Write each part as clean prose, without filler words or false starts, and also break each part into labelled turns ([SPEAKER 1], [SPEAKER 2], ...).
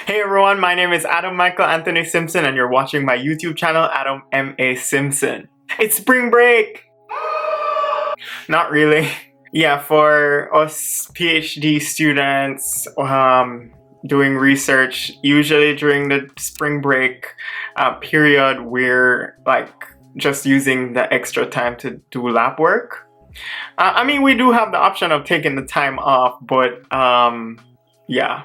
[SPEAKER 1] Hey everyone, my name is Adam Michael Anthony Simpson and you're watching my YouTube channel, Adam M.A. Simpson. It's spring break! Not really. Yeah, for us PhD students doing research, usually during the spring break period, we're like just using the extra time to do lab work. We do have the option of taking the time off, but yeah.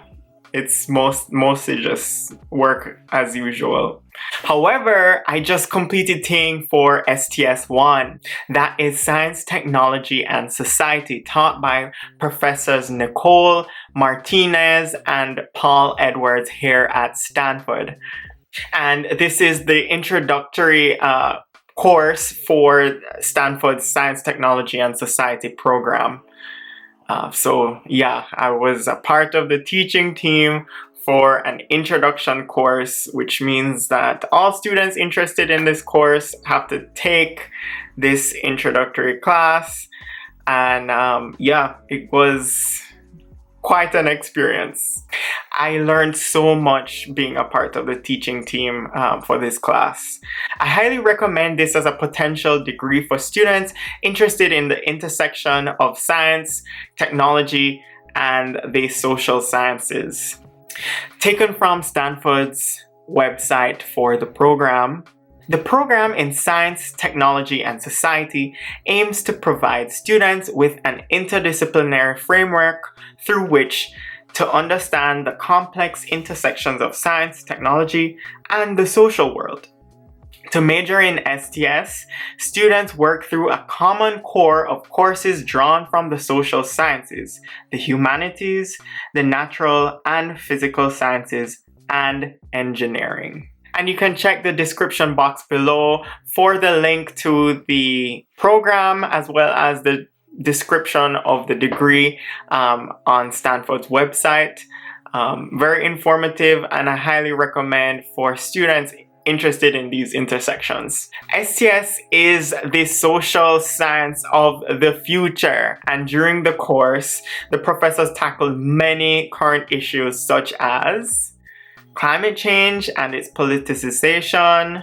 [SPEAKER 1] It's mostly just work as usual. However, I just completed TAing for STS1. That is Science, Technology, and Society, taught by Professors Nicole Martinez and Paul Edwards here at Stanford. And this is the introductory course for Stanford's Science, Technology, and Society program. I was a part of the teaching team for an introduction course, which means that all students interested in this course have to take this introductory class. And it was quite an experience. I learned so much being a part of the teaching team for this class. I highly recommend this as a potential degree for students interested in the intersection of science, technology, and the social sciences. Taken from Stanford's website for the program. The program in Science, Technology, and Society aims to provide students with an interdisciplinary framework through which to understand the complex intersections of science, technology, and the social world. To major in STS, students work through a common core of courses drawn from the social sciences, the humanities, the natural and physical sciences, and engineering. And you can check the description box below for the link to the program as well as the description of the degree on Stanford's website. Very informative, and I highly recommend for students interested in these intersections. STS is the social science of the future, and during the course, the professors tackled many current issues such as climate change and its politicization,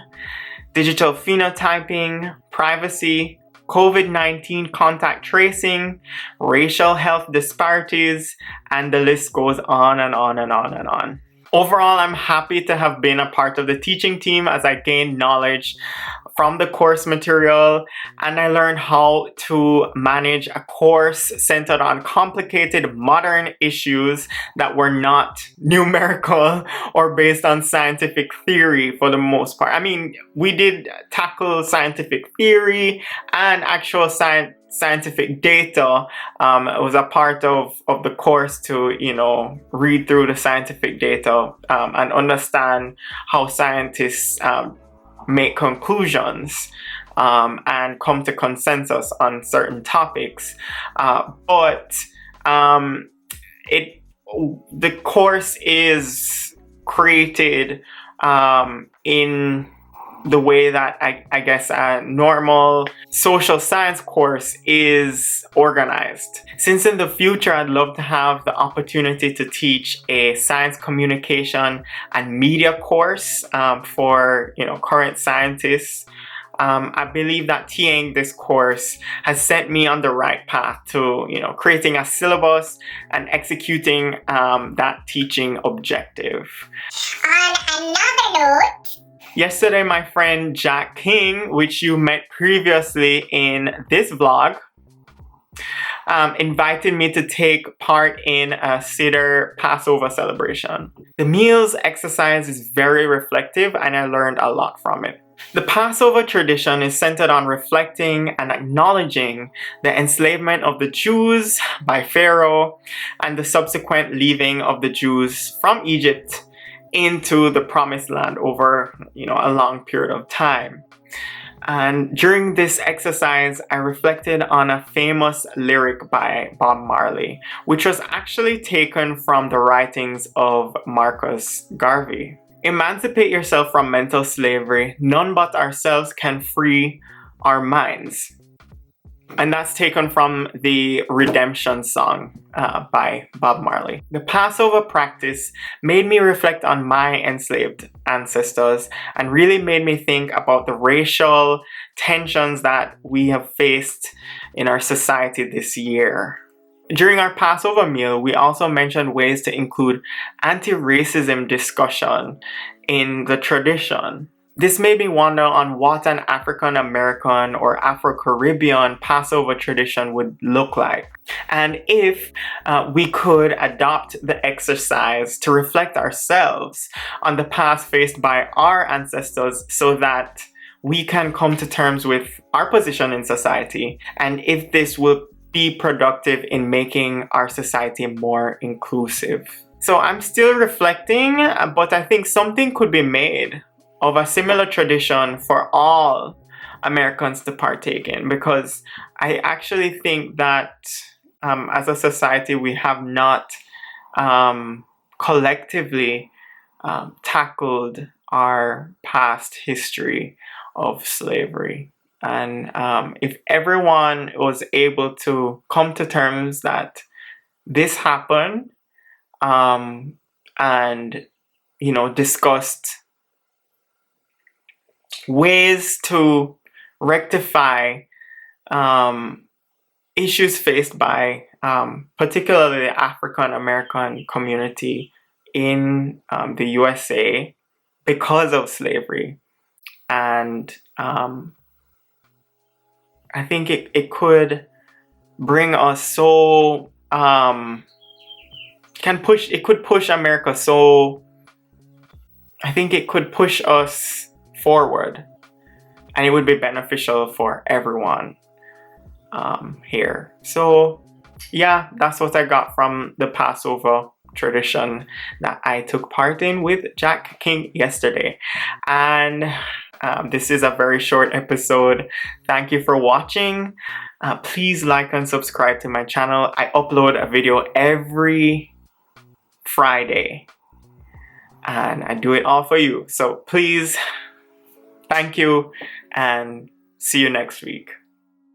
[SPEAKER 1] digital phenotyping, privacy, COVID-19 contact tracing, racial health disparities, and the list goes on and on and on and on. Overall, I'm happy to have been a part of the teaching team as I gained knowledge from the course material, and I learned how to manage a course centered on complicated modern issues that were not numerical or based on scientific theory for the most part. We did tackle scientific theory and actual scientific data. It was a part of the course to read through the scientific data and understand how scientists make conclusions and come to consensus on certain topics, but the course is created in the way that I guess a normal social science course is organized. Since in the future I'd love to have the opportunity to teach a science communication and media course for current scientists, I believe that TAing this course has set me on the right path to creating a syllabus and executing that teaching objective.
[SPEAKER 2] On another note,
[SPEAKER 1] yesterday, my friend Jack King, which you met previously in this vlog, invited me to take part in a Seder Passover celebration. The meals exercise is very reflective, and I learned a lot from it. The Passover tradition is centered on reflecting and acknowledging the enslavement of the Jews by Pharaoh and the subsequent leaving of the Jews from Egypt into the promised land over a long period of time. And during this exercise, I reflected on a famous lyric by Bob Marley, which was actually taken from the writings of Marcus Garvey. Emancipate yourself from mental slavery. None but ourselves can free our minds. And that's taken from the Redemption song by Bob Marley. The Passover practice made me reflect on my enslaved ancestors and really made me think about the racial tensions that we have faced in our society this year. During our Passover meal, we also mentioned ways to include anti-racism discussion in the tradition. This made me wonder on what an African American or Afro-Caribbean Passover tradition would look like, and if we could adopt the exercise to reflect ourselves on the past faced by our ancestors so that we can come to terms with our position in society, and if this will be productive in making our society more inclusive. So I'm still reflecting, but I think something could be made of a similar tradition for all Americans to partake in, because I actually think that as a society we have not collectively tackled our past history of slavery. And if everyone was able to come to terms that this happened and discussed ways to rectify issues faced by particularly the African American community in the USA because of slavery. And I think it could bring us so it could push America so I think it could push us forward, and it would be beneficial for everyone here. So yeah, that's what I got from the Passover tradition that I took part in with Jack King yesterday. And this is a very short episode. Thank you for watching. Please like and subscribe to my channel. I upload a video every Friday and I do it all for you. So please, thank you, and see you next week.